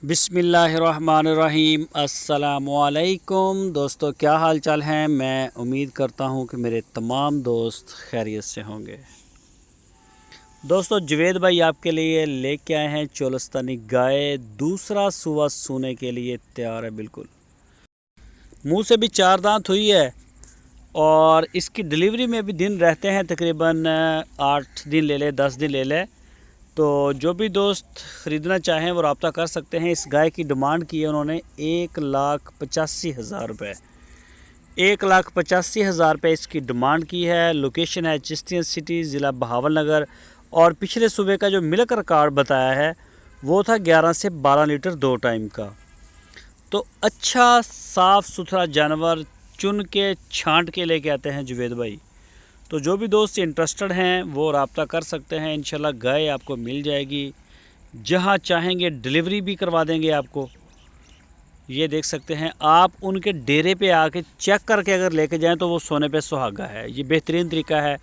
बिस्मिल्लाहिर्रहमानिर्रहीम। अस्सलामुअलैकुम दोस्तों, क्या हाल चाल हैं। मैं उम्मीद करता हूं कि मेरे तमाम दोस्त खैरियत से होंगे। दोस्तों, जुवेद भाई आपके लिए लेके आए हैं चोलस्तानी गाय। दूसरा सुबह सूने के लिए तैयार है। बिल्कुल मुंह से भी 4 दांत हुई है और इसकी डिलीवरी में भी दिन रहते हैं, तकरीबन 8 दिन ले ले 10 दिन ले ले। तो जो भी दोस्त ख़रीदना चाहें वो रब्ता कर सकते हैं। इस गाय की डिमांड की है उन्होंने 1,85,000 रुपये। 1,85,000 रुपये इसकी डिमांड की है। लोकेशन है चिश्तियन सिटी, ज़िला बहावलनगर। और पिछले सुबह का जो मिल्क रिकॉर्ड बताया है वो था 11 से 12 लीटर 2 टाइम का। तो अच्छा साफ़ सुथरा जानवर चुन के छांट के लेके आते हैं जुवेद भाई। तो जो भी दोस्त इंटरेस्टेड हैं वो रब्ता कर सकते हैं। इंशाल्लाह गाय आपको मिल जाएगी, जहां चाहेंगे डिलीवरी भी करवा देंगे आपको। ये देख सकते हैं आप, उनके डेरे पे आके चेक करके अगर लेके जाएं तो वो सोने पे सुहागा है। ये बेहतरीन तरीका है।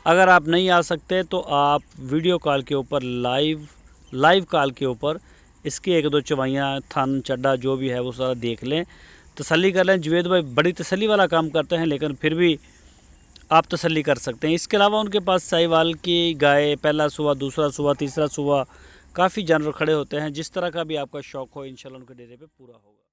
अगर आप नहीं आ सकते तो आप वीडियो कॉल के ऊपर लाइव कॉल के ऊपर इसकी 1-2 चवाइयाँ, थन, चड्डा जो भी है वो सारा देख लें, तसल्ली कर लें। जुवेद भाई बड़ी तसल्ली वाला काम करते हैं, लेकिन फिर भी आप तसल्ली कर सकते हैं। इसके अलावा उनके पास साहिवाल की गाय, पहला सुबह, दूसरा सुबह, तीसरा सुबह, काफ़ी जानवर खड़े होते हैं। जिस तरह का भी आपका शौक़ हो इंशाल्लाह उनके डेरे पे पूरा होगा।